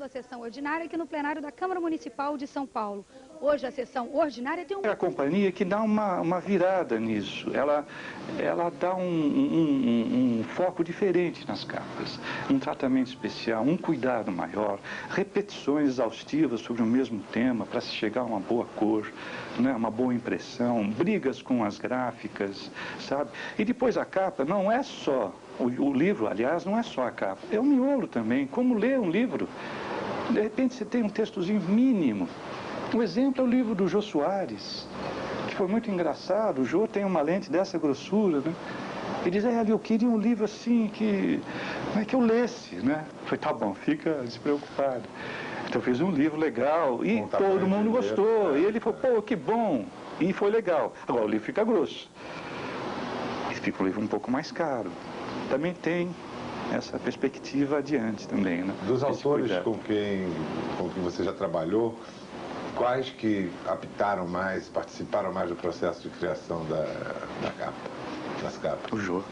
a sessão ordinária aqui no plenário da Câmara Municipal de São Paulo. Hoje a sessão ordinária tem É a companhia que dá uma virada nisso. Ela dá um foco diferente nas capas, um tratamento especial, um cuidado maior, repetições exaustivas sobre o mesmo tema para se chegar a uma boa cor, né, uma boa impressão, brigas com as gráficas, sabe? E depois a capa não é só, o livro, aliás, não é só a capa, é o miolo também, como ler um livro. De repente você tem um textozinho mínimo. Um exemplo é o livro do Jô Soares, que foi muito engraçado. O Jô tem uma lente dessa grossura, né? Ele diz, eu queria um livro assim que eu lesse, né? Eu falei, tá bom, fica despreocupado. Então eu fiz um livro legal e todo mundo gostou. E ele falou, pô, que bom. E foi legal. Agora o livro fica grosso. E fica um livro um pouco mais caro. Também tem essa perspectiva adiante também, né? Dos autores com quem você já trabalhou, quais que apitaram mais, participaram mais do processo de criação das capas? O Jô.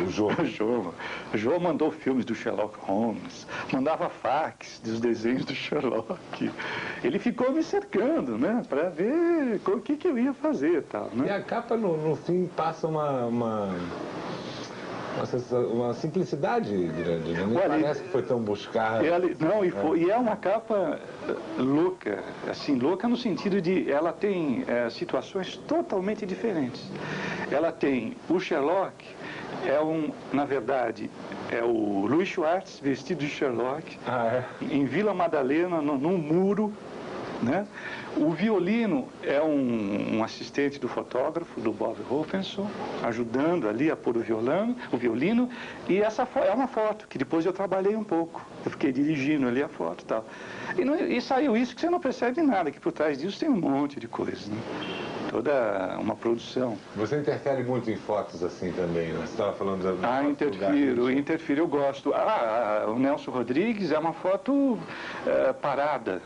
O Jô. O Jô mandou filmes do Sherlock Holmes, mandava fax dos desenhos do Sherlock. Ele ficou me cercando, né, para ver o que eu ia fazer e tal, né? E a capa, no fim, passa uma simplicidade grande, né? Nem parece que foi tão buscada. E é uma capa louca, assim, louca no sentido de ela tem situações totalmente diferentes. Ela tem o Sherlock, na verdade, é o Louis Schwartz vestido de Sherlock, em Vila Madalena, num muro, né? O violino é um assistente do fotógrafo, do Bob Hofenson, ajudando ali a pôr o violino, e essa é uma foto que depois eu trabalhei um pouco. Eu fiquei dirigindo ali a foto e tal. E saiu isso que você não percebe nada, que por trás disso tem um monte de coisa, né? Toda uma produção. Você interfere muito em fotos assim também, né? Você estava falando da interfiro, eu gosto. O Nelson Rodrigues é uma foto parada.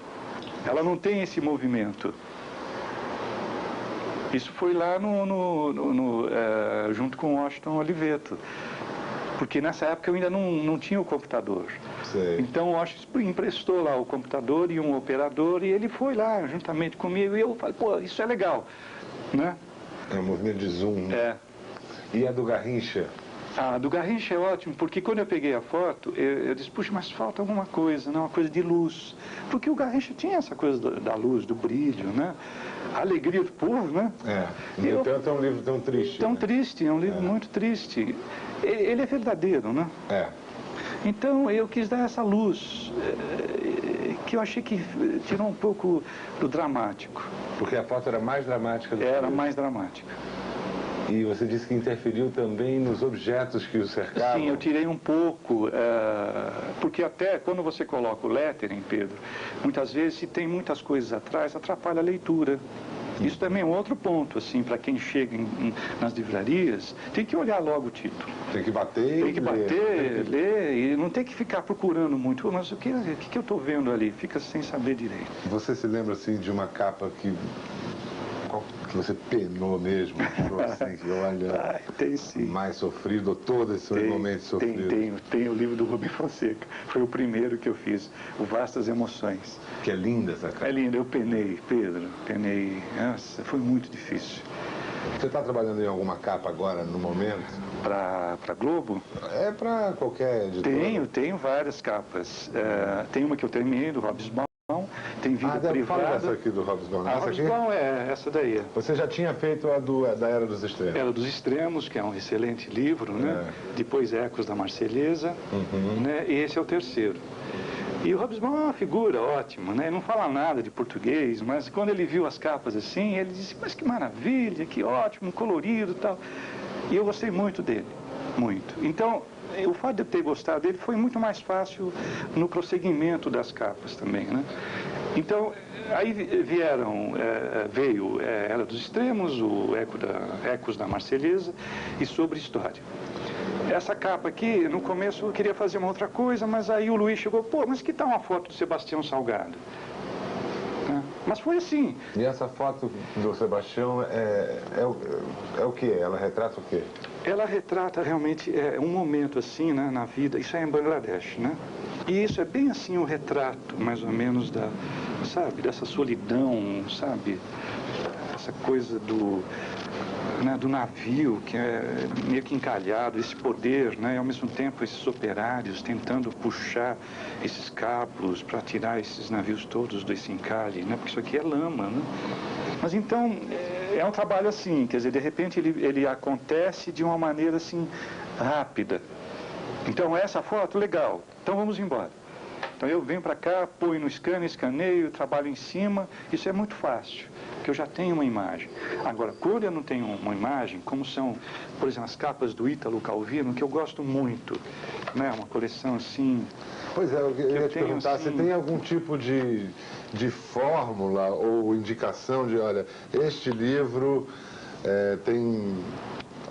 Ela não tem esse movimento. Isso foi lá junto com o Washington Oliveto. Porque nessa época eu ainda não tinha o computador. Sei. Então o Washington emprestou lá o computador e um operador, e ele foi lá juntamente comigo. E eu falei, pô, isso é legal, né? É um movimento de zoom. É. E a do Garrincha? Do Garrincha é ótimo, porque quando eu peguei a foto, eu disse, puxa, mas falta alguma coisa, né? Uma coisa de luz. Porque o Garrincha tinha essa coisa da luz, do brilho, né? A alegria do povo, né? No entanto, é um livro tão triste. Tão triste, é um livro muito triste. Ele é verdadeiro, né? Então eu quis dar essa luz, que eu achei que tirou um pouco do dramático. Porque a foto era mais dramática do que Era mais dramática. E você disse que interferiu também nos objetos que o cercavam? Sim, eu tirei um pouco, porque até quando você coloca o lettering, Pedro, muitas vezes, se tem muitas coisas atrás, atrapalha a leitura. Isso também é um outro ponto, assim, para quem chega nas livrarias, tem que olhar logo o título. Tem que bater, ler, e não tem que ficar procurando muito. Mas o que eu estou vendo ali? Fica sem saber direito. Você se lembra, assim, de uma capa que você penou mesmo, assim, que olha, tem sim. Mais sofrido, todos esses momentos sofridos? Tem o livro do Rubem Fonseca, foi o primeiro que eu fiz, o Vastas Emoções. Que é linda essa capa. É linda, eu penei, Pedro, nossa, foi muito difícil. Você está trabalhando em alguma capa agora, no momento? Para Globo? É para qualquer editora? Tenho várias capas, tem uma que eu terminei, do Hobsbawm. Tem Vida Privada. Fala dessa aqui do Hobsbawm. A Hobsbawm essa daí. Você já tinha feito a da Era dos Extremos? Era dos Extremos, que é um excelente livro, né? Depois Ecos da Marselhesa, né? E esse é o terceiro. E o Hobsbawm é uma figura ótima, né? Ele não fala nada de português, mas quando ele viu as capas assim, ele disse, mas que maravilha, que ótimo, colorido e tal. E eu gostei muito dele, muito. Então, o fato de eu ter gostado dele foi muito mais fácil no prosseguimento das capas também, né? Então, aí veio Era dos Extremos, o Ecos da Marselhesa e Sobre História. Essa capa aqui, no começo eu queria fazer uma outra coisa, mas aí o Luiz chegou, pô, mas que tal uma foto do Sebastião Salgado? Mas foi assim. E essa foto do Sebastião é o quê? Ela retrata o quê? Ela retrata realmente um momento assim, né, na vida, isso é em Bangladesh, né? E isso é bem assim um retrato, mais ou menos, sabe, dessa solidão, sabe? Essa coisa do navio, que é meio que encalhado, esse poder, né? E ao mesmo tempo esses operários tentando puxar esses cabos para tirar esses navios todos desse encalhe, né? Porque isso aqui é lama, né? Mas então, é um trabalho assim, quer dizer, de repente ele acontece de uma maneira assim, rápida. Então, essa foto, legal, então vamos embora. Então eu venho para cá, ponho no scanner, escaneio, trabalho em cima, isso é muito fácil, porque eu já tenho uma imagem. Agora, quando eu não tenho uma imagem, como são, por exemplo, as capas do Ítalo Calvino, que eu gosto muito, né? Uma coleção assim... Pois é, eu ia te perguntar, assim... você tem algum tipo de fórmula ou indicação de, olha, este livro tem...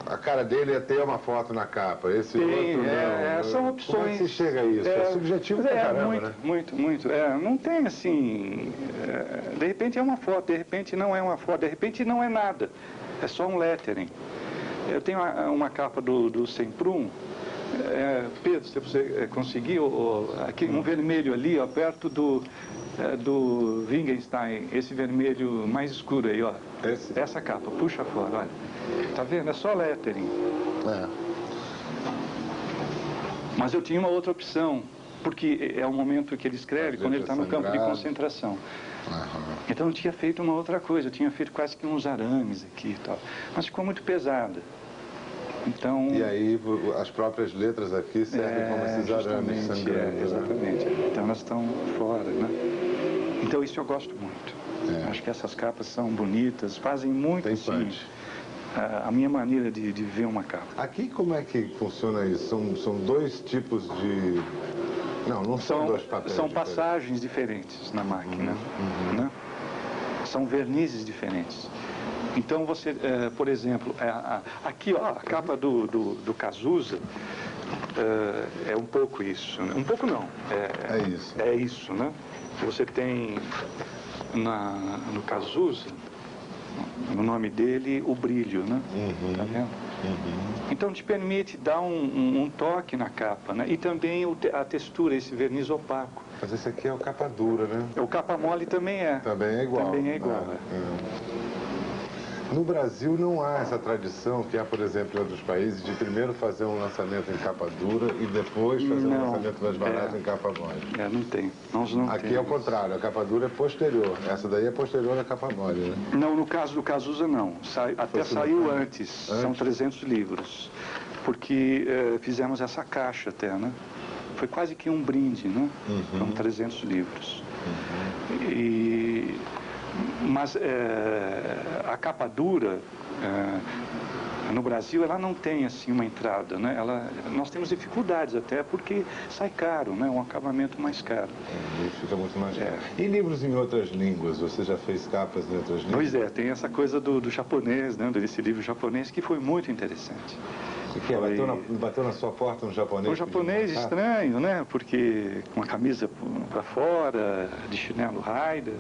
A cara dele é ter uma foto na capa, esse outro não. São opções. Como é que se chega a isso? É subjetivo pra caramba, muito, né? Muito. Não tem assim... de repente é uma foto, de repente não é uma foto, de repente não é nada. É só um lettering. Eu tenho uma capa do Semprum. Pedro, se você conseguiu, aqui, um vermelho ali, ó, perto do Wittgenstein, esse vermelho mais escuro aí, ó. Essa capa, puxa fora, olha. Tá vendo? É só lettering. Mas eu tinha uma outra opção, porque é o momento que ele escreve, quando ele está no campo de concentração. Então eu tinha feito uma outra coisa, eu tinha feito quase que uns arames aqui e tal. Mas ficou muito pesada. Então... E aí as próprias letras aqui servem como esses arames sangrando. Exatamente. Então elas estão fora, né? Então isso eu gosto muito. Acho que essas capas são bonitas, fazem muito assim, a minha maneira de ver uma capa. Aqui como é que funciona isso? São dois tipos de... Não são dois papéis. São passagens diferentes na máquina, né? São vernizes diferentes. Então você, por exemplo, aqui ó, a capa do Cazuza é um pouco isso, né? Um pouco não, é isso, né? Você tem no Cazuza, no nome dele, o brilho, né? Tá vendo? Então te permite dar um toque na capa, né? E também a textura, esse verniz opaco. Mas esse aqui é o capa dura, né? O capa mole também é. Também é igual. Também é igual. No Brasil não há essa tradição que há, por exemplo, em outros países, de primeiro fazer um lançamento em capa dura e depois fazer um lançamento mais barato em capa mole. Não tem. Nós não Aqui temos. é o contrário, a capa dura é posterior. Essa daí é posterior à capa mole, né? Não, no caso do Cazuza não. Até saiu antes. São 300 livros. Porque fizemos essa caixa até, né? Foi quase que um brinde, né? São 300 livros. Mas a capa dura, no Brasil, ela não tem assim uma entrada, né? Nós temos dificuldades até porque sai caro, né? Um acabamento mais caro. Fica muito mais caro. E livros em outras línguas? Você já fez capas em outras línguas? Pois tem essa coisa do japonês, né? Desse livro japonês que foi muito interessante. O que bateu na sua porta um japonês? Um japonês estranho, né? Porque com a camisa para fora, de chinelo Raider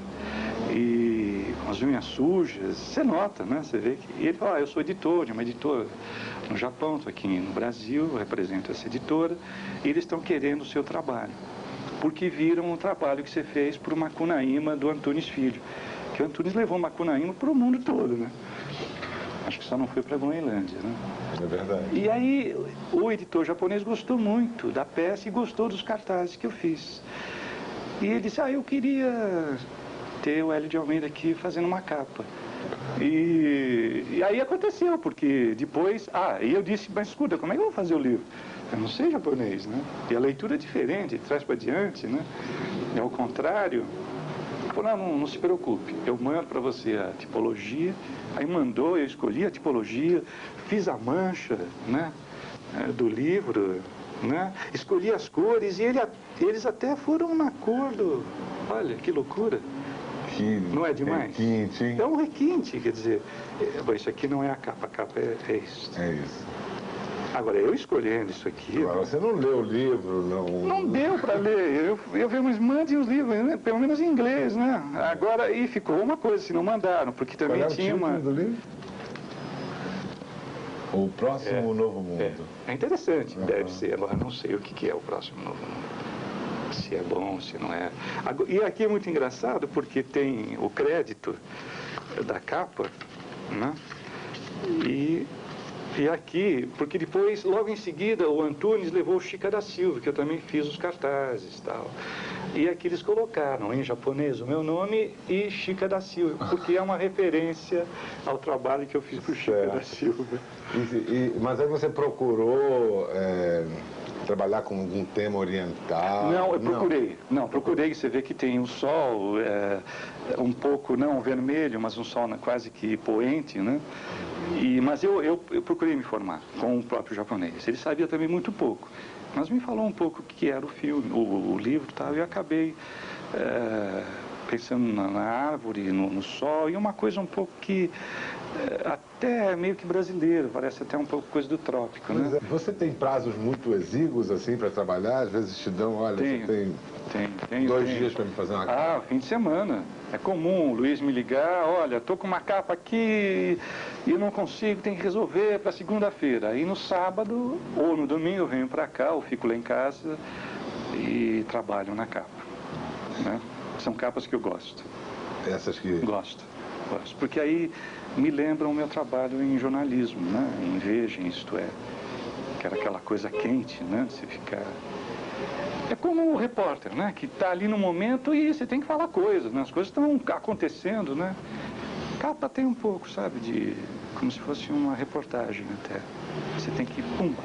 e com as unhas sujas, você nota, né? Você vê que... E ele fala, eu sou editor de uma editora no Japão, estou aqui no Brasil, represento essa editora, e eles estão querendo o seu trabalho, porque viram o trabalho que você fez para o Macunaíma do Antunes Filho, que o Antunes levou o Macunaíma para o mundo todo, né? Acho que só não foi para a Groenlândia, né? É verdade. E aí o editor japonês gostou muito da peça e gostou dos cartazes que eu fiz. E ele disse, eu queria ter o Hélio de Almeida aqui fazendo uma capa. E aí aconteceu, porque depois... e eu disse, mas escuta, como é que eu vou fazer o livro? Eu não sei japonês, né? E a leitura é diferente, de trás para diante, né? É ao contrário. Ele falou, não se preocupe, eu mando para você a tipologia. Aí mandou, eu escolhi a tipologia, fiz a mancha, né, do livro, né? Escolhi as cores e eles até foram na cor do... Olha, que loucura. Não é demais? Requinte, hein? É um requinte, quer dizer, isso aqui não é a capa é isso. É isso. Agora, eu escolhendo isso aqui... Agora, você não leu o livro, não... Não deu para ler. Eu vi, mas mandem os livros, né? Pelo menos em inglês, né? Agora, e ficou uma coisa, se não mandaram, porque também tinha uma... do livro? O Próximo Novo Mundo. É interessante, deve ser. Agora, não sei o que é o Próximo Novo Mundo. se é bom, se não é. E aqui é muito engraçado porque tem o crédito da capa, né? E aqui, porque depois, logo em seguida, o Antunes levou o Chica da Silva, que eu também fiz os cartazes e tal. E aqui eles colocaram em japonês o meu nome e Chica da Silva, porque é uma referência ao trabalho que eu fiz para o Chica da Silva. Mas aí você procurou trabalhar com algum tema oriental? Não, eu procurei. Não, procurei. Você vê que tem o sol, um pouco, não vermelho, mas um sol quase que poente, né? Mas eu procurei me formar com o próprio japonês. Ele sabia também muito pouco, mas me falou um pouco o que era o filme, o livro e tal, e eu acabei pensando na árvore, no sol, e uma coisa um pouco que até meio que brasileiro, parece até um pouco coisa do trópico, né? Você tem prazos muito exíguos assim para trabalhar? Às vezes te dão, olha, você tem 2 dias para me fazer uma capa. Ah, fim de semana. É comum o Luiz me ligar, olha, tô com uma capa aqui e não consigo, tem que resolver para segunda-feira. Aí no sábado ou no domingo eu venho para cá, ou fico lá em casa e trabalho na capa, né? São capas que eu gosto. Essas que... Gosto. Porque aí me lembram o meu trabalho em jornalismo, né? Em Veja, Isto É. Que era aquela coisa quente, né? Você ficar... É como o repórter, né? Que está ali no momento e você tem que falar coisas, né? As coisas estão acontecendo, né? Capa tem um pouco, sabe? Como se fosse uma reportagem até. Você tem que... Pumba.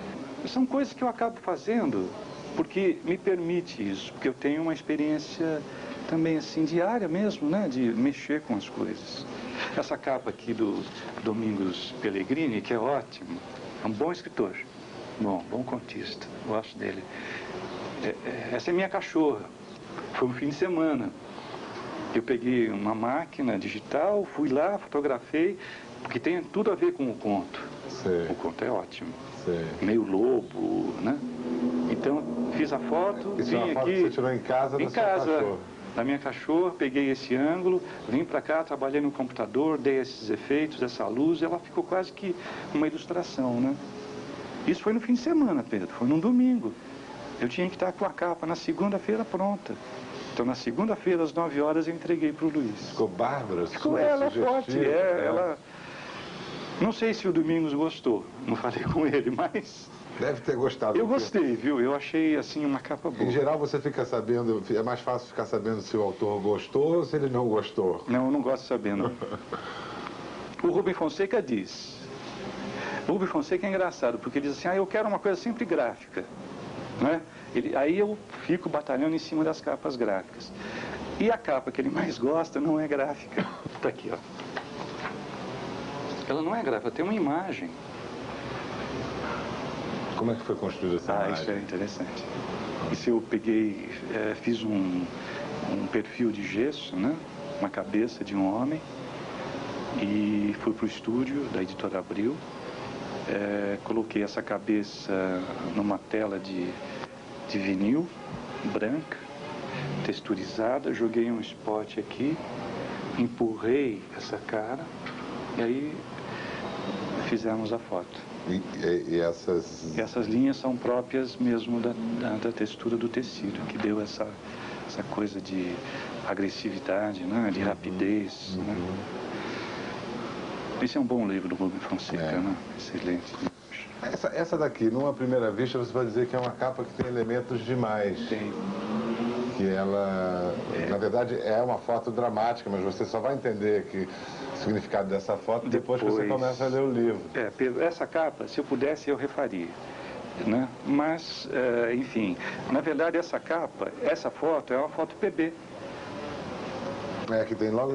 São coisas que eu acabo fazendo porque me permite isso. Porque eu tenho uma experiência... também assim, diária mesmo, né, de mexer com as coisas. Essa capa aqui do Domingos Pellegrini, que é ótimo, é um bom escritor, bom contista, gosto dele. Essa é minha cachorra, foi um fim de semana. Eu peguei uma máquina digital, fui lá, fotografei, porque tem tudo a ver com o conto. Sei. O conto é ótimo. Sei. Meio lobo, né? Então, fiz a foto, Isso é uma foto que você tirou em casa da sua cachorra? Da minha cachorra, peguei esse ângulo, vim para cá, trabalhei no computador, dei esses efeitos, essa luz, ela ficou quase que uma ilustração, né? Isso foi no fim de semana, Pedro, foi num domingo. Eu tinha que estar com a capa na segunda-feira pronta. Então, na segunda-feira, às 9 horas, eu entreguei para o Luiz. Ficou bárbaro? Ela é forte, ela... Não sei se o Domingos gostou, não falei com ele, mas... Deve ter gostado. Eu gostei, viu? Eu achei, assim, uma capa boa. Em geral, você fica sabendo, é mais fácil ficar sabendo se o autor gostou ou se ele não gostou? Não, eu não gosto de saber, não. O Rubem Fonseca diz. O Rubem Fonseca é engraçado, porque ele diz assim, eu quero uma coisa sempre gráfica, né? Aí eu fico batalhando em cima das capas gráficas. E a capa que ele mais gosta não é gráfica. Tá aqui, ó. Ela não é gráfica, tem uma imagem. Como é que foi construída essa imagem? Isso é interessante. Isso eu peguei, fiz um perfil de gesso, né? Uma cabeça de um homem, e fui para o estúdio da Editora Abril, coloquei essa cabeça numa tela de vinil branca, texturizada, joguei um spot aqui, empurrei essa cara, e aí fizemos a foto. E essas linhas são próprias mesmo da textura do tecido, que deu essa coisa de agressividade, né? De rapidez. Né? Esse é um bom livro do Rubem Fonseca, né? Excelente. Essa daqui, numa primeira vista, você vai dizer que é uma capa que tem elementos demais. Tem. Que ela, na verdade, é uma foto dramática, mas você só vai entender o significado dessa foto depois que você começa a ler o livro. Pedro, essa capa, se eu pudesse, eu refaria. Né? Mas, enfim, na verdade, essa capa, essa foto é uma foto PB. Que tem logo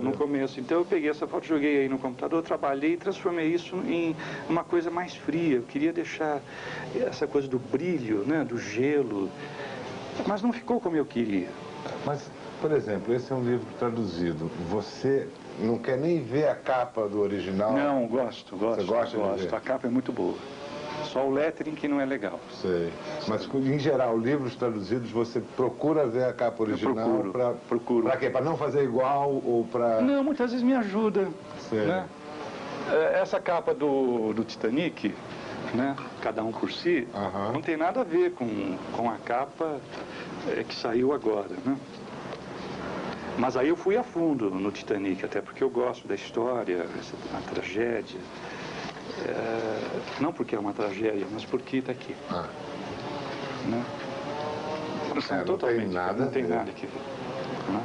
no começo. Então eu peguei essa foto, joguei aí no computador, trabalhei e transformei isso em uma coisa mais fria. Eu queria deixar essa coisa do brilho, né, do gelo, mas não ficou como eu queria. Mas, por exemplo, esse é um livro traduzido. Você não quer nem ver a capa do original? Não, gosto. Você gosta de ver? A capa é muito boa. Só o lettering que não é legal. Sei. Mas, em geral, livros traduzidos, você procura ver a capa original? Procuro. Para quê? Para não fazer igual ou para... Não, muitas vezes me ajuda. Sei. Né? Essa capa do Titanic, né? Cada um por si, não tem nada a ver com a capa que saiu agora, né? Mas aí eu fui a fundo no Titanic, até porque eu gosto da história, a tragédia. Não porque é uma tragédia, mas porque está aqui. Né? Não tem nada não tem nada que ver. Né?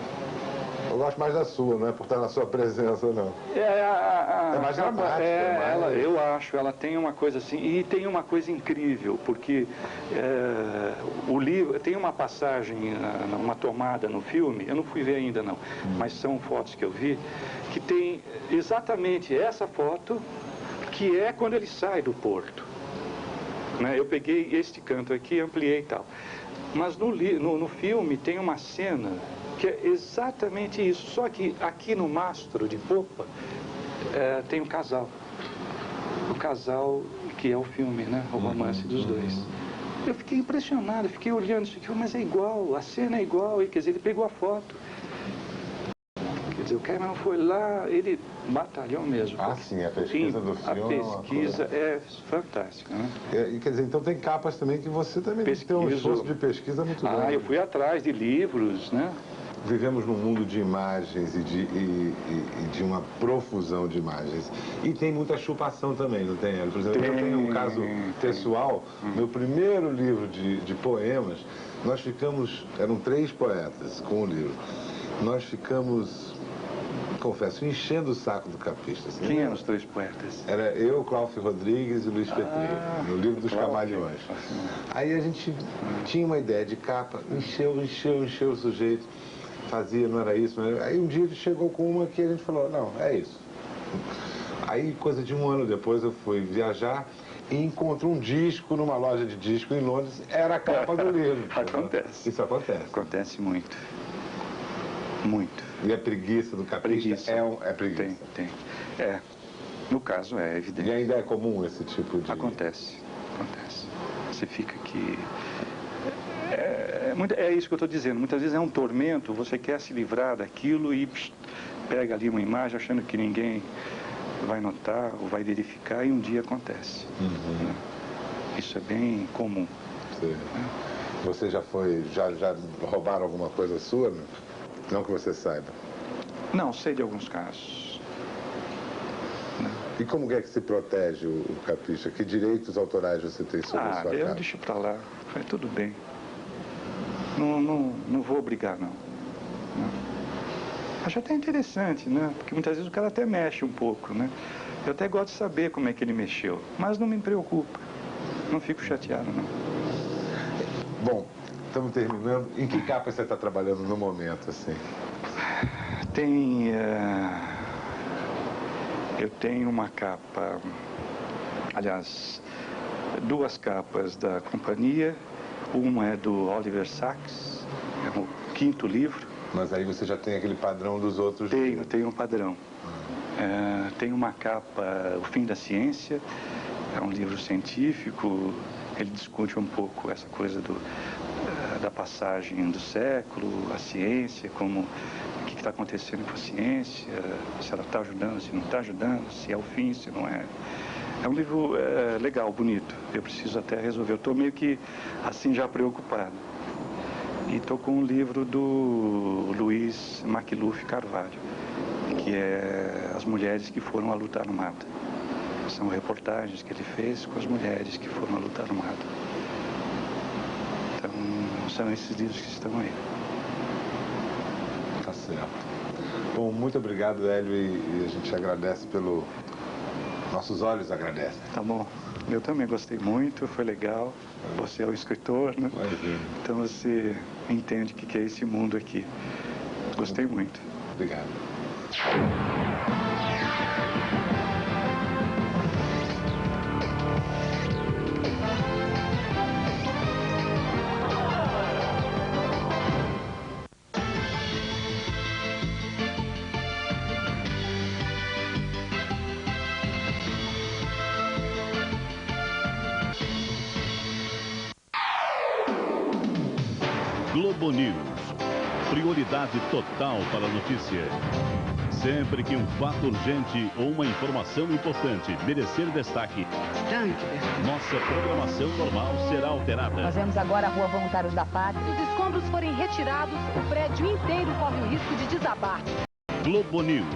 Eu gosto mais da sua, não é por estar na sua presença, não. É mais dramática. Eu acho, ela tem uma coisa assim, e tem uma coisa incrível, porque o livro, tem uma passagem, uma tomada no filme, eu não fui ver ainda não, mas são fotos que eu vi, que tem exatamente essa foto, que é quando ele sai do porto. Né? Eu peguei este canto aqui, ampliei e tal. Mas no filme tem uma cena que é exatamente isso, só que aqui no mastro de popa tem um casal. O casal que é o filme, né? O romance dos dois. Eu fiquei impressionado, fiquei olhando isso aqui, mas é igual, a cena é igual, e, quer dizer, ele pegou a foto. Quer dizer, o Cameron foi lá, ele batalhou mesmo. Sim, a pesquisa do filme. A pesquisa é fantástica, né? Quer dizer, então tem capas também que você também tem um esforço de pesquisa muito grande. Eu fui atrás de livros, né? Vivemos num mundo de imagens e de uma profusão de imagens. E tem muita chupação também, não tem? Por exemplo, eu tenho um caso pessoal, meu primeiro livro de poemas, nós ficamos, eram 3 poetas com o livro, nós ficamos, confesso, enchendo o saco do capista. Assim, quem eram os 3 poetas? Era eu, Cláudio Rodrigues e Luiz Petri, no livro dos Camaleões. Aí a gente tinha uma ideia de capa, encheu o sujeito. Fazia, não era isso, aí um dia ele chegou com uma que a gente falou, não, é isso. Aí, coisa de um ano depois, eu fui viajar e encontrei um disco numa loja de disco em Londres, era a capa do livro. Acontece. Isso acontece. Acontece muito. Muito. E a preguiça do capista é preguiça. Tem. No caso é evidente. E ainda é comum esse tipo de... Acontece. Você fica aqui... É isso que eu estou dizendo. Muitas vezes é um tormento, você quer se livrar daquilo e pega ali uma imagem achando que ninguém vai notar ou vai verificar e um dia acontece. Né? Isso é bem comum. Sim. Você já roubaram alguma coisa sua? Né? Não que você saiba. Não, sei de alguns casos. E como é que se protege o capista? Que direitos autorais você tem sobre a sua casa? Eu deixo para lá. Foi tudo bem. Não vou brigar, não. Acho até interessante, né? Porque muitas vezes o cara até mexe um pouco, né? Eu até gosto de saber como é que ele mexeu, mas não me preocupa. Não fico chateado, não. Bom, estamos terminando. Em que capa você está trabalhando no momento, assim? Eu tenho uma capa, aliás, 2 capas da companhia. Uma é do Oliver Sacks, é o 5º livro. Mas aí você já tem aquele padrão dos outros? Tenho um padrão. Tem uma capa, O Fim da Ciência, é um livro científico, ele discute um pouco essa coisa da passagem do século, a ciência, o que está acontecendo com a ciência, se ela está ajudando, se não está ajudando, se é o fim, se não é. É um livro legal, bonito. Eu preciso até resolver. Eu estou meio que assim já preocupado. E estou com um livro do Luiz Macluf Carvalho, que é As Mulheres que Foram à Luta Armada. São reportagens que ele fez com as mulheres que foram à luta armada. Então, são esses livros que estão aí. Tá certo. Bom, muito obrigado, Hélio, e a gente agradece pelo... Nossos olhos agradecem. Tá bom. Eu também gostei muito, foi legal. Você é o escritor, né? Imagina. Então você entende o que é esse mundo aqui. Gostei muito. Obrigado. Globo News. prioridade total para a notícia. Sempre que um fato urgente ou uma informação importante merecer destaque, nossa programação normal será alterada. Nós vemos agora a Rua Voluntários da Pátria. Se os escombros forem retirados, o prédio inteiro corre o risco de desabar. Globo News.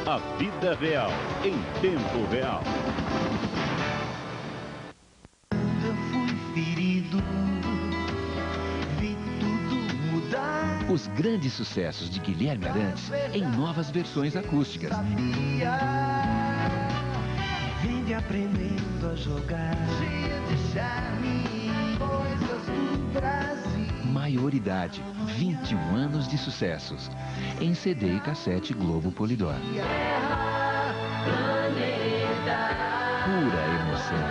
A vida real, em tempo real. Eu fui ferido, vi tudo mudar. Os grandes sucessos de Guilherme Arantes em novas versões acústicas. Vim aprendendo a jogar, cheia de charme, coisas do Brasil. Maioridade, 21 anos de sucessos. Em CD e cassete Globo Polydor. Pura emoção.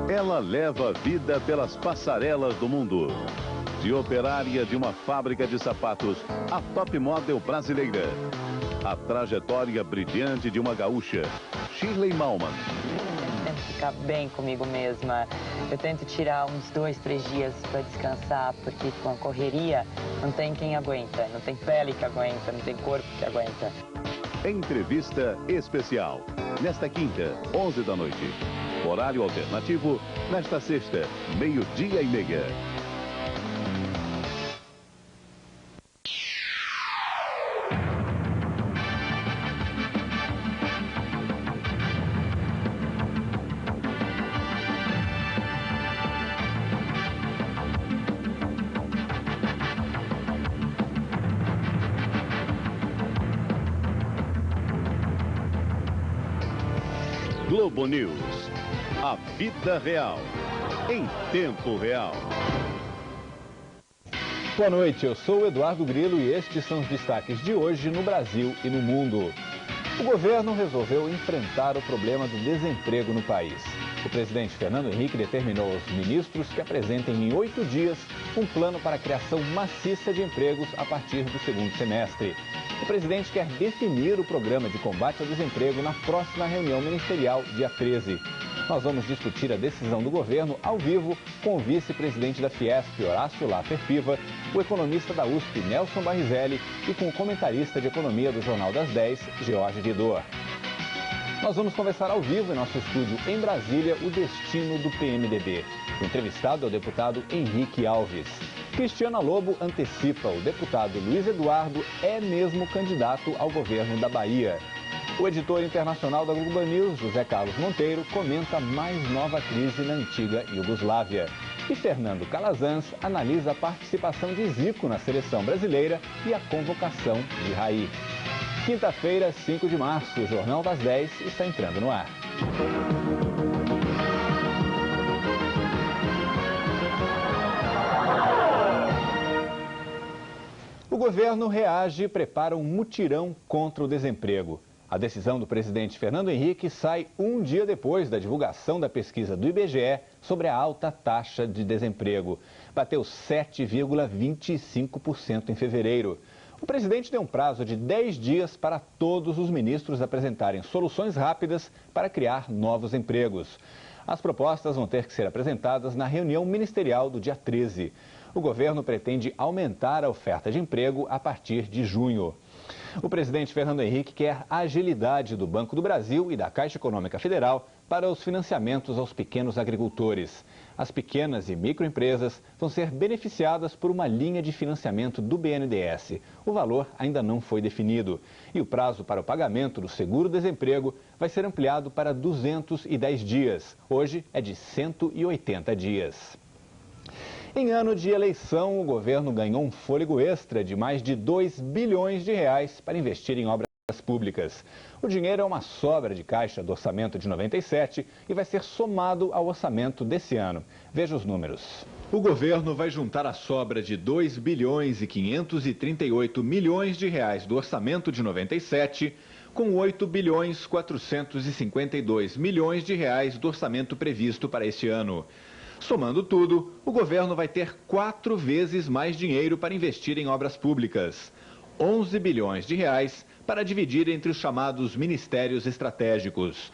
Ela leva a vida pelas passarelas do mundo. De operária de uma fábrica de sapatos, a top model brasileira. A trajetória brilhante de uma gaúcha, Shirley Malman. Eu tento ficar bem comigo mesma. Eu tento tirar uns 2, 3 dias para descansar, porque com a correria não tem quem aguenta. Não tem pele que aguenta, não tem corpo que aguenta. Entrevista especial. Nesta quinta, 11 da noite. Horário alternativo, nesta sexta, 12:30. Globo News. A vida real, em tempo real. Boa noite, eu sou o Eduardo Grilo e estes são os destaques de hoje no Brasil e no mundo. O governo resolveu enfrentar o problema do desemprego no país. O presidente Fernando Henrique determinou aos ministros que apresentem em 8 dias um plano para a criação maciça de empregos a partir do segundo semestre. O presidente quer definir o programa de combate ao desemprego na próxima reunião ministerial, dia 13. Nós vamos discutir a decisão do governo ao vivo com o vice-presidente da Fiesp, Horácio Laffer Piva, o economista da USP, Nelson Barrizelli, e com o comentarista de economia do Jornal das 10, George Vidor. Nós vamos conversar ao vivo em nosso estúdio em Brasília o destino do PMDB. O entrevistado é o deputado Henrique Alves. Cristiana Lobo antecipa, o deputado Luiz Eduardo é mesmo candidato ao governo da Bahia. O editor internacional da Globo News, José Carlos Monteiro, comenta mais nova crise na antiga Iugoslávia. E Fernando Calazans analisa a participação de Zico na seleção brasileira e a convocação de Raí. Quinta-feira, 5 de março, o Jornal das 10 está entrando no ar. O governo reage e prepara um mutirão contra o desemprego. A decisão do presidente Fernando Henrique sai um dia depois da divulgação da pesquisa do IBGE sobre a alta taxa de desemprego. Bateu 7,25% em fevereiro. O presidente deu um prazo de 10 dias para todos os ministros apresentarem soluções rápidas para criar novos empregos. As propostas vão ter que ser apresentadas na reunião ministerial do dia 13. O governo pretende aumentar a oferta de emprego a partir de junho. O presidente Fernando Henrique quer a agilidade do Banco do Brasil e da Caixa Econômica Federal para os financiamentos aos pequenos agricultores. As pequenas e microempresas vão ser beneficiadas por uma linha de financiamento do BNDES. O valor ainda não foi definido. E o prazo para o pagamento do seguro-desemprego vai ser ampliado para 210 dias. Hoje é de 180 dias. Em ano de eleição, o governo ganhou um fôlego extra de mais de 2 bilhões de reais para investir em obras públicas. O dinheiro é uma sobra de caixa do orçamento de 97 e vai ser somado ao orçamento desse ano. Veja os números. O governo vai juntar a sobra de 2 bilhões e 538 milhões de reais do orçamento de 97 com 8 bilhões 452 milhões de reais do orçamento previsto para este ano. Somando tudo, o governo vai ter 4 vezes mais dinheiro para investir em obras públicas. 11 bilhões de reais para dividir entre os chamados ministérios estratégicos.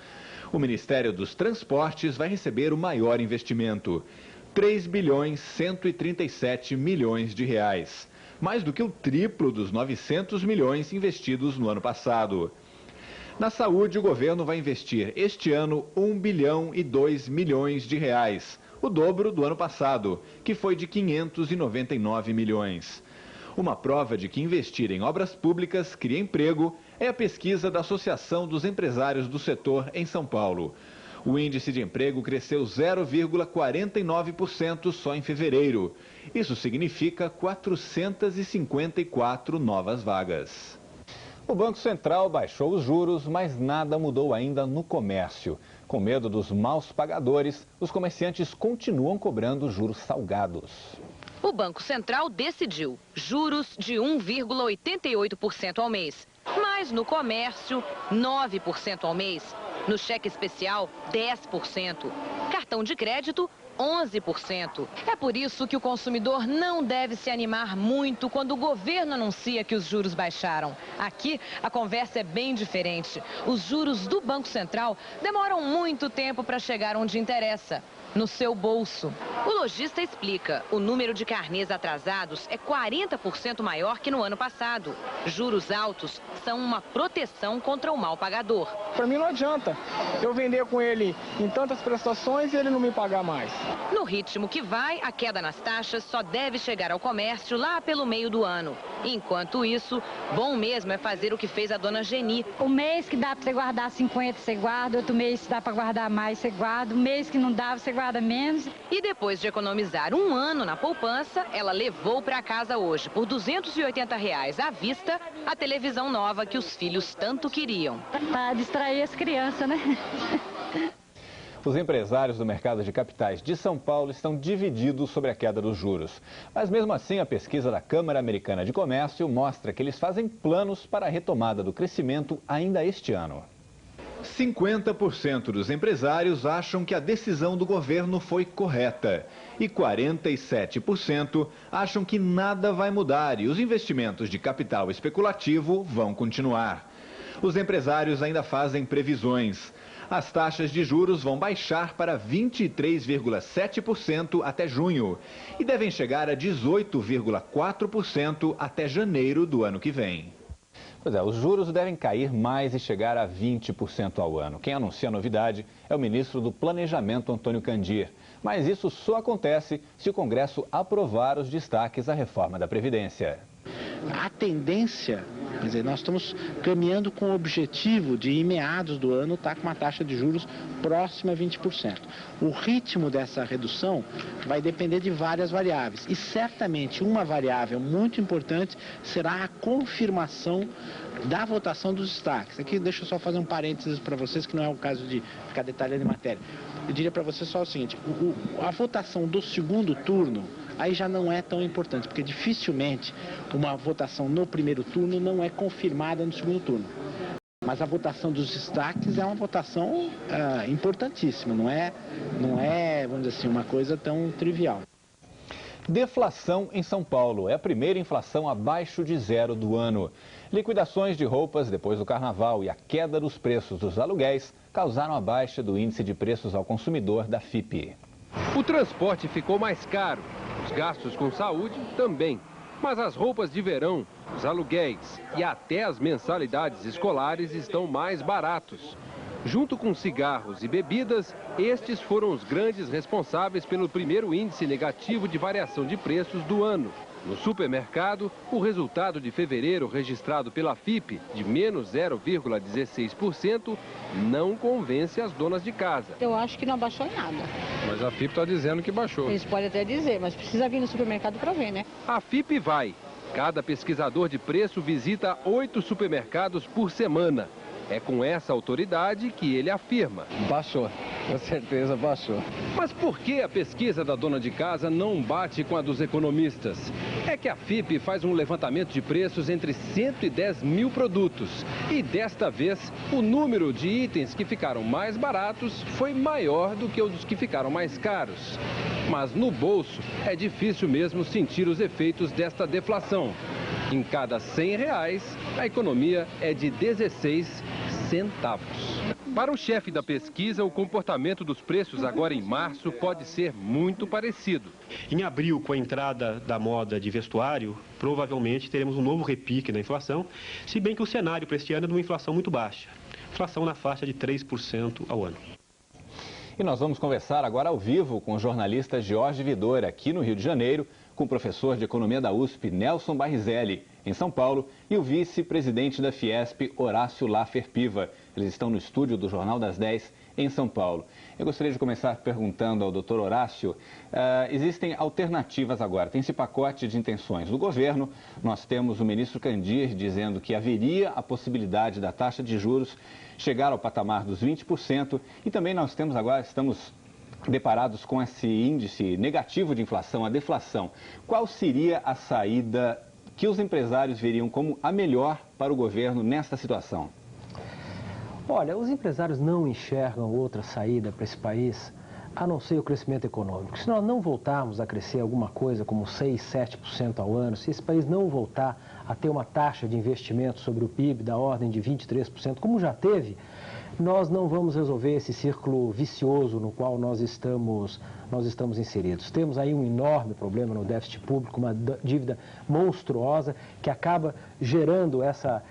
O Ministério dos Transportes vai receber o maior investimento, 3 bilhões 137 milhões de reais. mais do que o triplo dos 900 milhões investidos no ano passado. Na saúde, o governo vai investir este ano 1 bilhão e 2 milhões de reais, o dobro do ano passado, que foi de 599 milhões. Uma prova de que investir em obras públicas cria emprego é a pesquisa da Associação dos Empresários do Setor em São Paulo. O índice de emprego cresceu 0,49% só em fevereiro. Isso significa 454 novas vagas. O Banco Central baixou os juros, mas nada mudou ainda no comércio. Com medo dos maus pagadores, os comerciantes continuam cobrando juros salgados. O Banco Central decidiu juros de 1,88% ao mês. Mas no comércio, 9% ao mês. No cheque especial, 10%. Cartão de crédito, 11%. É por isso que o consumidor não deve se animar muito quando o governo anuncia que os juros baixaram. Aqui, a conversa é bem diferente. Os juros do Banco Central demoram muito tempo para chegar onde interessa. No seu bolso. O lojista explica, o número de carnês atrasados é 40% maior que no ano passado. Juros altos são uma proteção contra o mal pagador. Para mim não adianta eu vender com ele em tantas prestações e ele não me pagar mais. No ritmo que vai, a queda nas taxas só deve chegar ao comércio lá pelo meio do ano. Enquanto isso, bom mesmo é fazer o que fez a dona Geni. O mês que dá para você guardar 50, você guarda. Outro mês que dá para guardar mais, você guarda. O mês que não dá, você guarda menos. E depois de economizar um ano na poupança, ela levou para casa hoje, por R$ 280 à vista, a televisão nova que os filhos tanto queriam. Para distrair as crianças, né? Os empresários do mercado de capitais de São Paulo estão divididos sobre a queda dos juros. Mas mesmo assim, a pesquisa da Câmara Americana de Comércio mostra que eles fazem planos para a retomada do crescimento ainda este ano. 50% dos empresários acham que a decisão do governo foi correta e 47% acham que nada vai mudar e os investimentos de capital especulativo vão continuar. Os empresários ainda fazem previsões. As taxas de juros vão baixar para 23,7% até junho e devem chegar a 18,4% até janeiro do ano que vem. Pois é, os juros devem cair mais e chegar a 20% ao ano. Quem anuncia a novidade é o ministro do Planejamento, Antônio Candir. Mas isso só acontece se o Congresso aprovar os destaques à reforma da Previdência. A tendência, quer dizer, nós estamos caminhando com o objetivo de, em meados do ano, estar com uma taxa de juros próxima a 20%. O ritmo dessa redução vai depender de várias variáveis. E certamente uma variável muito importante será a confirmação da votação dos destaques. Aqui deixa eu só fazer um parênteses para vocês, que não é o caso de ficar detalhando em matéria. Eu diria para vocês só o seguinte, a votação do segundo turno aí já não é tão importante, porque dificilmente uma votação no primeiro turno não é confirmada no segundo turno. Mas a votação dos destaques é uma votação importantíssima, não é, vamos dizer assim, uma coisa tão trivial. Deflação em São Paulo. É a primeira inflação abaixo de zero do ano. Liquidações de roupas depois do carnaval e a queda dos preços dos aluguéis causaram a baixa do índice de preços ao consumidor da FIPE. O transporte ficou mais caro, os gastos com saúde também. Mas as roupas de verão, os aluguéis e até as mensalidades escolares estão mais baratos. Junto com cigarros e bebidas, estes foram os grandes responsáveis pelo primeiro índice negativo de variação de preços do ano. No supermercado, o resultado de fevereiro registrado pela FIPE, de menos 0,16%, não convence as donas de casa. Eu acho que não abaixou em nada. Mas a FIPE está dizendo que baixou. Eles podem até dizer, mas precisa vir no supermercado para ver, né? A FIPE vai. Cada pesquisador de preço visita 8 supermercados por semana. É com essa autoridade que ele afirma. Baixou, com certeza baixou. Mas por que a pesquisa da dona de casa não bate com a dos economistas? É que a FIPE faz um levantamento de preços entre 110 mil produtos. E desta vez, o número de itens que ficaram mais baratos foi maior do que os dos que ficaram mais caros. Mas no bolso é difícil mesmo sentir os efeitos desta deflação. Em cada R$100, a economia é de 16 centavos. Para o chefe da pesquisa, o comportamento dos preços agora em março pode ser muito parecido. Em abril, com a entrada da moda de vestuário, provavelmente teremos um novo repique na inflação, se bem que o cenário para este ano é de uma inflação muito baixa. Inflação na faixa de 3% ao ano. E nós vamos conversar agora ao vivo com o jornalista Jorge Vidor, aqui no Rio de Janeiro, com o professor de Economia da USP, Nelson Barrizelli, em São Paulo, e o vice-presidente da Fiesp, Horácio Laffer Piva. Eles estão no estúdio do Jornal das 10, em São Paulo. Eu gostaria de começar perguntando ao doutor Horácio, existem alternativas agora, tem esse pacote de intenções do governo, nós temos o ministro Candir dizendo que haveria a possibilidade da taxa de juros chegar ao patamar dos 20%, e também nós temos agora, estamos deparados com esse índice negativo de inflação, a deflação. Qual seria a saída que os empresários veriam como a melhor para o governo nesta situação? Olha, os empresários não enxergam outra saída para esse país a não ser o crescimento econômico. Se nós não voltarmos a crescer alguma coisa como 6, 7% ao ano, se esse país não voltar a ter uma taxa de investimento sobre o PIB da ordem de 23%, como já teve, nós não vamos resolver esse círculo vicioso no qual nós estamos inseridos. Temos aí um enorme problema no déficit público, uma dívida monstruosa que acaba gerando essa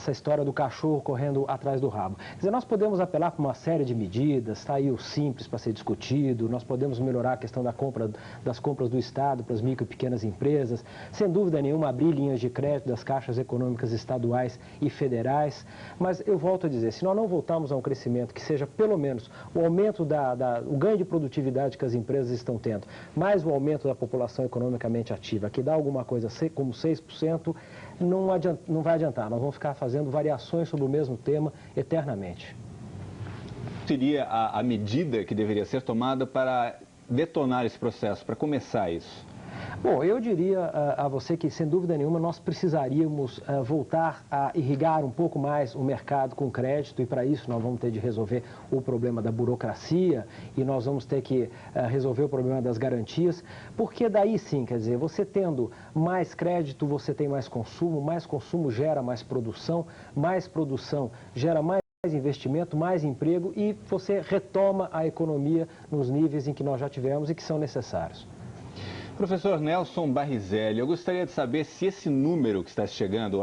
história do cachorro correndo atrás do rabo. Quer dizer, nós podemos apelar para uma série de medidas, está aí o Simples para ser discutido, nós podemos melhorar a questão das compras do Estado para as micro e pequenas empresas, sem dúvida nenhuma abrir linhas de crédito das caixas econômicas estaduais e federais, mas eu volto a dizer, se nós não voltarmos a um crescimento que seja pelo menos o aumento o ganho de produtividade que as empresas estão tendo, mais o aumento da população economicamente ativa, que dá alguma coisa como 6%, não vai adiantar, nós vamos ficar fazendo variações sobre o mesmo tema eternamente. Seria a medida que deveria ser tomada para detonar esse processo, para começar isso? Bom, eu diria a você que, sem dúvida nenhuma, nós precisaríamos voltar a irrigar um pouco mais o mercado com crédito, e para isso nós vamos ter de resolver o problema da burocracia e nós vamos ter que resolver o problema das garantias, porque daí sim, quer dizer, você tendo mais crédito, você tem mais consumo gera mais produção gera mais investimento, mais emprego e você retoma a economia nos níveis em que nós já tivemos e que são necessários. Professor Nelson Barrizelli, eu gostaria de saber se esse número que está chegando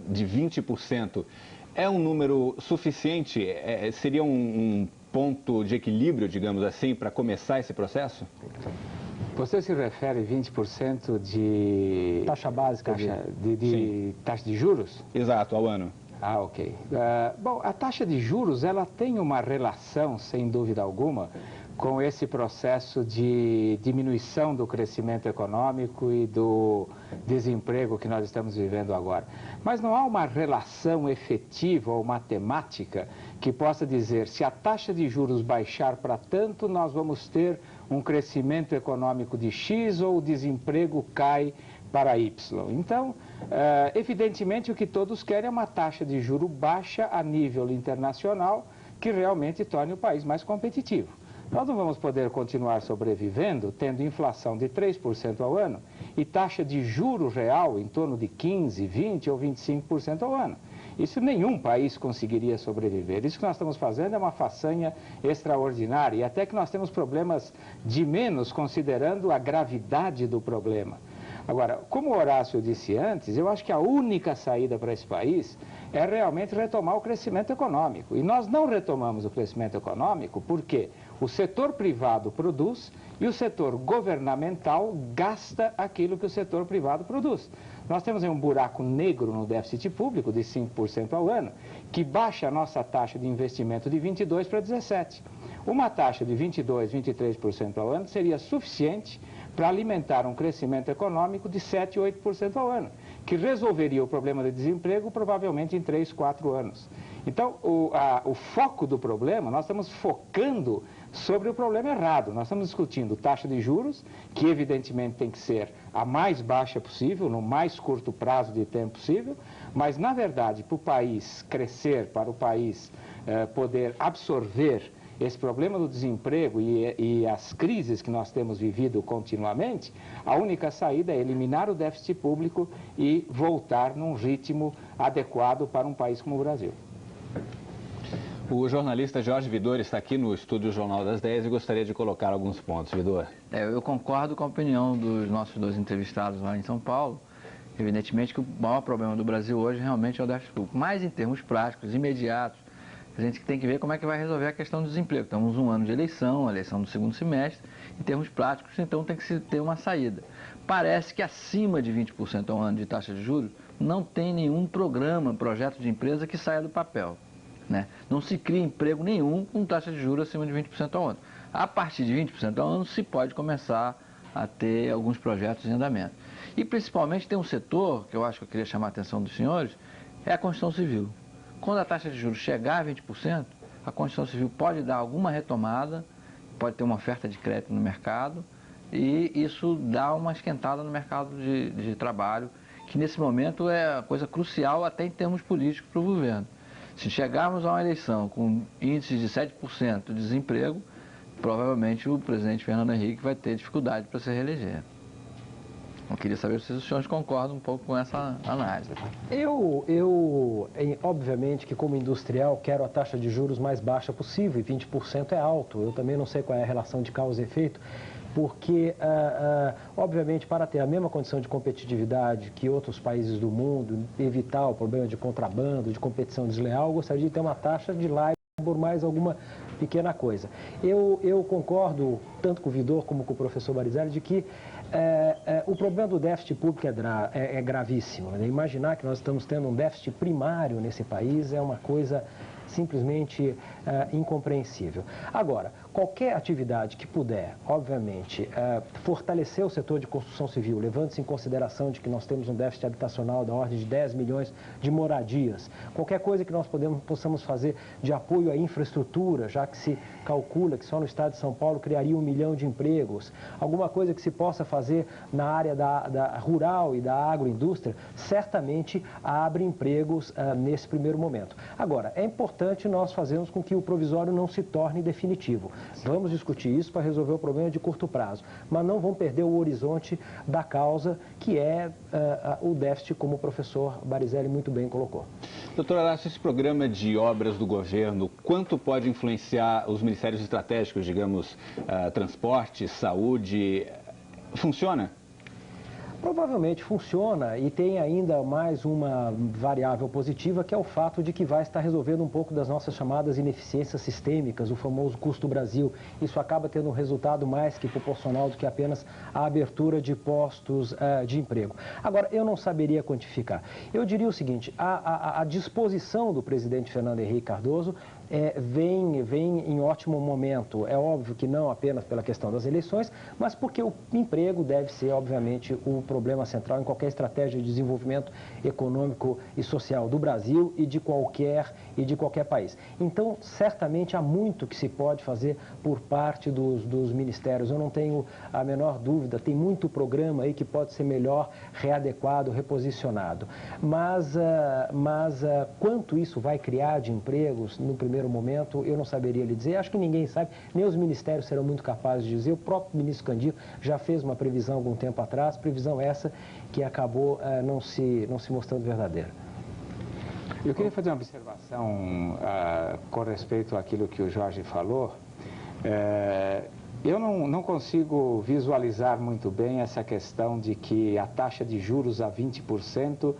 de 20% é um número suficiente, seria um ponto de equilíbrio, digamos assim, para começar esse processo? Você se refere a 20% de... Taxa básica de taxa de juros? Exato, ao ano. Ah, ok. Bom, a taxa de juros, ela tem uma relação, sem dúvida alguma, com esse processo de diminuição do crescimento econômico e do desemprego que nós estamos vivendo agora. Mas não há uma relação efetiva ou matemática que possa dizer se a taxa de juros baixar para tanto, nós vamos ter um crescimento econômico de X ou o desemprego cai para Y. Então, evidentemente, o que todos querem é uma taxa de juro baixa a nível internacional que realmente torne o país mais competitivo. Nós não vamos poder continuar sobrevivendo tendo inflação de 3% ao ano e taxa de juro real em torno de 15%, 20% ou 25% ao ano. Isso nenhum país conseguiria sobreviver. Isso que nós estamos fazendo é uma façanha extraordinária e até que nós temos problemas de menos considerando a gravidade do problema. Agora, como o Horácio disse antes, eu acho que a única saída para esse país é realmente retomar o crescimento econômico. E nós não retomamos o crescimento econômico porque o setor privado produz e o setor governamental gasta aquilo que o setor privado produz. Nós temos aí um buraco negro no déficit público de 5% ao ano, que baixa a nossa taxa de investimento de 22% para 17%. Uma taxa de 22%, 23% ao ano seria suficiente para alimentar um crescimento econômico de 7%, 8% ao ano, que resolveria o problema de desemprego provavelmente em 3, 4 anos. Então, o foco do problema, nós estamos focando sobre o problema errado. Nós estamos discutindo taxa de juros, que evidentemente tem que ser a mais baixa possível, no mais curto prazo de tempo possível, mas, na verdade, para o país crescer, para o país poder absorver esse problema do desemprego e as crises que nós temos vivido continuamente, a única saída é eliminar o déficit público e voltar num ritmo adequado para um país como o Brasil. O jornalista Jorge Vidor está aqui no estúdio Jornal das 10 e gostaria de colocar alguns pontos. Vidor. Eu concordo com a opinião dos nossos dois entrevistados lá em São Paulo. Evidentemente que o maior problema do Brasil hoje realmente é o déficit público. Mas em termos práticos, imediatos, a gente tem que ver como é que vai resolver a questão do desemprego. Estamos um ano de eleição, a eleição do segundo semestre. Em termos práticos, então tem que se ter uma saída. Parece que acima de 20% ao ano de taxa de juros, não tem nenhum programa, projeto de empresa que saia do papel. Né? Não se cria emprego nenhum com taxa de juros acima de 20% ao ano. A partir de 20% ao ano se pode começar a ter alguns projetos em andamento. E principalmente tem um setor, que eu acho que eu queria chamar a atenção dos senhores, é a construção civil. Quando a taxa de juros chegar a 20%, a construção civil pode dar alguma retomada, pode ter uma oferta de crédito no mercado e isso dá uma esquentada no mercado de trabalho, que nesse momento é a coisa crucial até em termos políticos para o governo. Se chegarmos a uma eleição com índices de 7% de desemprego, provavelmente o presidente Fernando Henrique vai ter dificuldade para se reeleger. Eu queria saber se os senhores concordam um pouco com essa análise. Obviamente que como industrial quero a taxa de juros mais baixa possível, e 20% é alto. Eu também não sei qual é a relação de causa e efeito, porque, obviamente, para ter a mesma condição de competitividade que outros países do mundo, evitar o problema de contrabando, de competição desleal, eu gostaria de ter uma taxa de LIBOR mais alguma pequena coisa. Eu concordo tanto com o Vidor como com o professor Barizelli de que o problema do déficit público é gravíssimo. Né? Imaginar que nós estamos tendo um déficit primário nesse país é uma coisa simplesmente incompreensível. Agora, qualquer atividade que puder, obviamente, fortalecer o setor de construção civil, levando-se em consideração de que nós temos um déficit habitacional da ordem de 10 milhões de moradias, qualquer coisa que nós possamos fazer de apoio à infraestrutura, já que se calcula que só no estado de São Paulo criaria 1 milhão de empregos, alguma coisa que se possa fazer na área da rural e da agroindústria, certamente abre empregos nesse primeiro momento. Agora, é importante nós fazermos com que o provisório não se torne definitivo. Vamos discutir isso para resolver o problema de curto prazo, mas não vamos perder o horizonte da causa, que é o déficit, como o professor Barizelli muito bem colocou. Doutor Horácio, esse programa de obras do governo, quanto pode influenciar os ministérios estratégicos, digamos, transporte, saúde, funciona? Provavelmente funciona e tem ainda mais uma variável positiva, que é o fato de que vai estar resolvendo um pouco das nossas chamadas ineficiências sistêmicas, o famoso custo Brasil. Isso acaba tendo um resultado mais que proporcional do que apenas a abertura de postos de emprego. Agora, eu não saberia quantificar. Eu diria o seguinte, a disposição do presidente Fernando Henrique Cardoso vem em ótimo momento. É óbvio que não apenas pela questão das eleições, mas porque o emprego deve ser, obviamente, o problema central em qualquer estratégia de desenvolvimento econômico e social do Brasil e de qualquer país. Então, certamente há muito que se pode fazer por parte dos ministérios. Eu não tenho a menor dúvida, tem muito programa aí que pode ser melhor readequado, reposicionado. Mas quanto isso vai criar de empregos no primeiro momento, eu não saberia lhe dizer. Acho que ninguém sabe, nem os ministérios serão muito capazes de dizer. O próprio ministro Candido já fez uma previsão algum tempo atrás, previsão essa que acabou não se mostrando verdadeira. Eu queria fazer uma observação com respeito àquilo que o Jorge falou. Eu não consigo visualizar muito bem essa questão de que a taxa de juros a 20%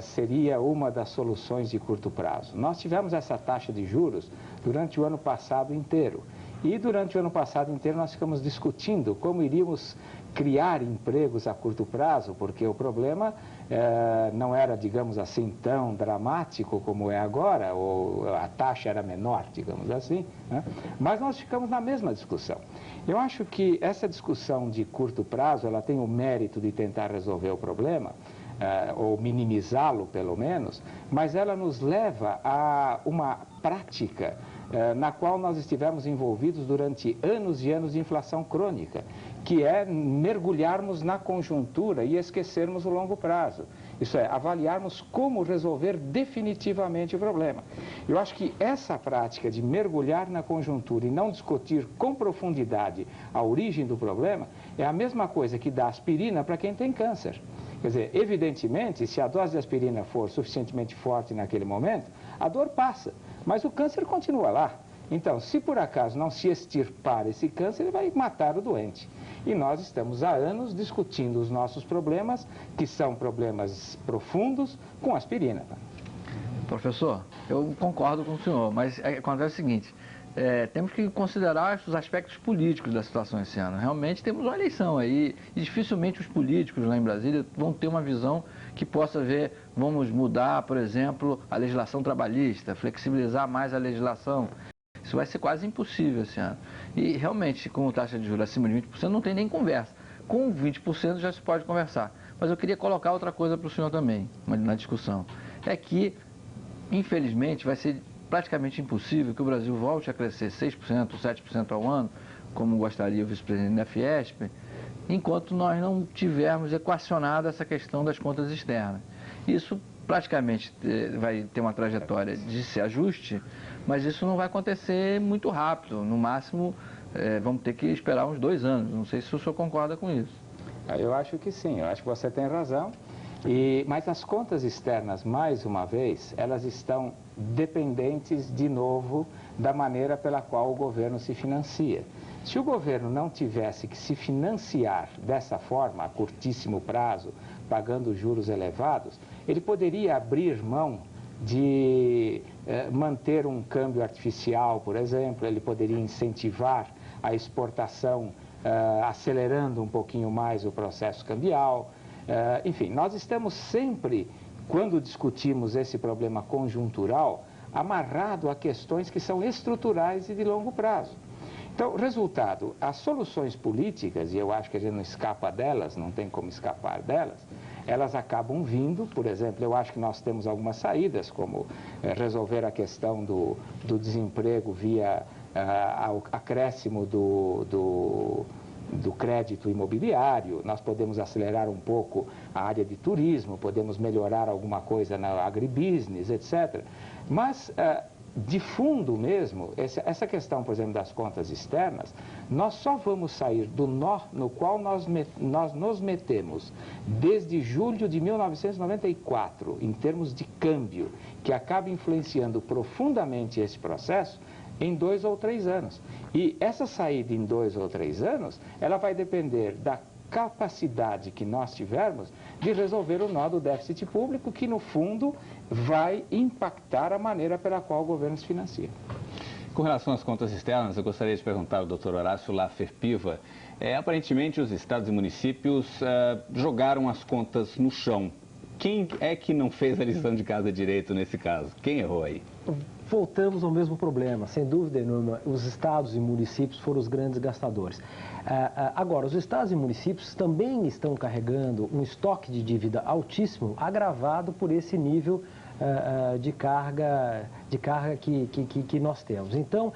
seria uma das soluções de curto prazo. Nós tivemos essa taxa de juros durante o ano passado inteiro. E durante o ano passado inteiro nós ficamos discutindo como iríamos criar empregos a curto prazo, porque o problema não era, digamos assim, tão dramático como é agora, ou a taxa era menor, digamos assim, né? Mas nós ficamos na mesma discussão. Eu acho que essa discussão de curto prazo, ela tem o mérito de tentar resolver o problema, ou minimizá-lo pelo menos, mas ela nos leva a uma prática na qual nós estivemos envolvidos durante anos e anos de inflação crônica, que é mergulharmos na conjuntura e esquecermos o longo prazo. Isso é, avaliarmos como resolver definitivamente o problema. Eu acho que essa prática de mergulhar na conjuntura e não discutir com profundidade a origem do problema é a mesma coisa que dar aspirina para quem tem câncer. Quer dizer, evidentemente, se a dose de aspirina for suficientemente forte naquele momento, a dor passa. Mas o câncer continua lá. Então, se por acaso não se extirpar esse câncer, ele vai matar o doente. E nós estamos há anos discutindo os nossos problemas, que são problemas profundos, com aspirina. Professor, eu concordo com o senhor, mas acontece o seguinte, temos que considerar os aspectos políticos da situação esse ano. Realmente temos uma eleição aí e dificilmente os políticos lá em Brasília vão ter uma visão que possa ver, vamos mudar, por exemplo, a legislação trabalhista, flexibilizar mais a legislação. Isso vai ser quase impossível esse ano. E realmente, com taxa de juros acima de 20%, não tem nem conversa. Com 20% já se pode conversar. Mas eu queria colocar outra coisa para o senhor também, na discussão. É que, infelizmente, vai ser praticamente impossível que o Brasil volte a crescer 6%, 7% ao ano, como gostaria o vice-presidente da Fiesp, enquanto nós não tivermos equacionado essa questão das contas externas. Isso praticamente vai ter uma trajetória de se ajuste, mas isso não vai acontecer muito rápido. No máximo, vamos ter que esperar uns 2 anos. Não sei se o senhor concorda com isso. Eu acho que sim, eu acho que você tem razão. Mas as contas externas, mais uma vez, elas estão dependentes, de novo, da maneira pela qual o governo se financia. Se o governo não tivesse que se financiar dessa forma, a curtíssimo prazo, pagando juros elevados, ele poderia abrir mão de manter um câmbio artificial, por exemplo, ele poderia incentivar a exportação, acelerando um pouquinho mais o processo cambial. Enfim, nós estamos sempre, quando discutimos esse problema conjuntural, amarrado a questões que são estruturais e de longo prazo. Então, resultado, as soluções políticas, e eu acho que a gente não escapa delas, não tem como escapar delas, elas acabam vindo. Por exemplo, eu acho que nós temos algumas saídas, como resolver a questão do desemprego via acréscimo do crédito imobiliário. Nós podemos acelerar um pouco a área de turismo, podemos melhorar alguma coisa na agribusiness, etc. Mas, de fundo mesmo, essa questão, por exemplo, das contas externas, nós só vamos sair do nó no qual nós nos metemos desde julho de 1994, em termos de câmbio, que acaba influenciando profundamente esse processo, em 2 ou 3 anos. E essa saída em 2 ou 3 anos, ela vai depender da capacidade que nós tivermos de resolver o nó do déficit público, que no fundo vai impactar a maneira pela qual o governo se financia. Com relação às contas externas, eu gostaria de perguntar ao Dr. Horácio Laffer Piva. Aparentemente, os estados e municípios jogaram as contas no chão. Quem é que não fez a lição de casa direito nesse caso? Quem errou aí? Voltamos ao mesmo problema, sem dúvida nenhuma, os estados e municípios foram os grandes gastadores. Agora, os estados e municípios também estão carregando um estoque de dívida altíssimo, agravado por esse nível de carga que nós temos. Então,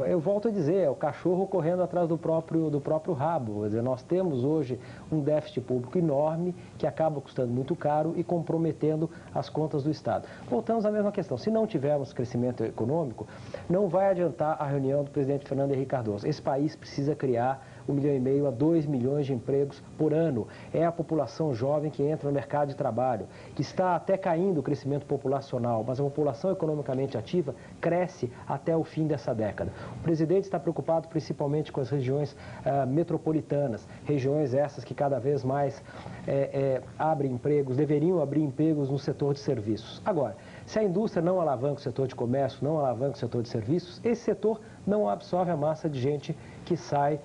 eu volto a dizer, é o cachorro correndo atrás do próprio rabo. Quer dizer, nós temos hoje um déficit público enorme que acaba custando muito caro e comprometendo as contas do Estado. Voltamos à mesma questão. Se não tivermos crescimento econômico, não vai adiantar a reunião do presidente Fernando Henrique Cardoso. Esse país precisa criar 1,5 milhão a 2 milhões de empregos por ano. É a população jovem que entra no mercado de trabalho, que está até caindo o crescimento populacional, mas a população economicamente ativa cresce até o fim dessa década. O presidente está preocupado principalmente com as regiões metropolitanas, regiões essas que cada vez mais abrem empregos, deveriam abrir empregos no setor de serviços. Agora, se a indústria não alavanca o setor de comércio, não alavanca o setor de serviços, esse setor não absorve a massa de gente que sai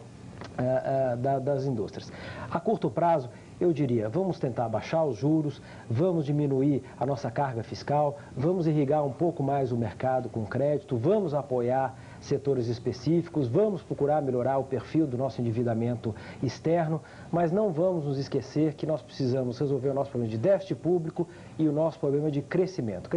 das indústrias. A curto prazo, eu diria, vamos tentar baixar os juros, vamos diminuir a nossa carga fiscal, vamos irrigar um pouco mais o mercado com crédito, vamos apoiar setores específicos, vamos procurar melhorar o perfil do nosso endividamento externo, mas não vamos nos esquecer que nós precisamos resolver o nosso problema de déficit público e o nosso problema de crescimento.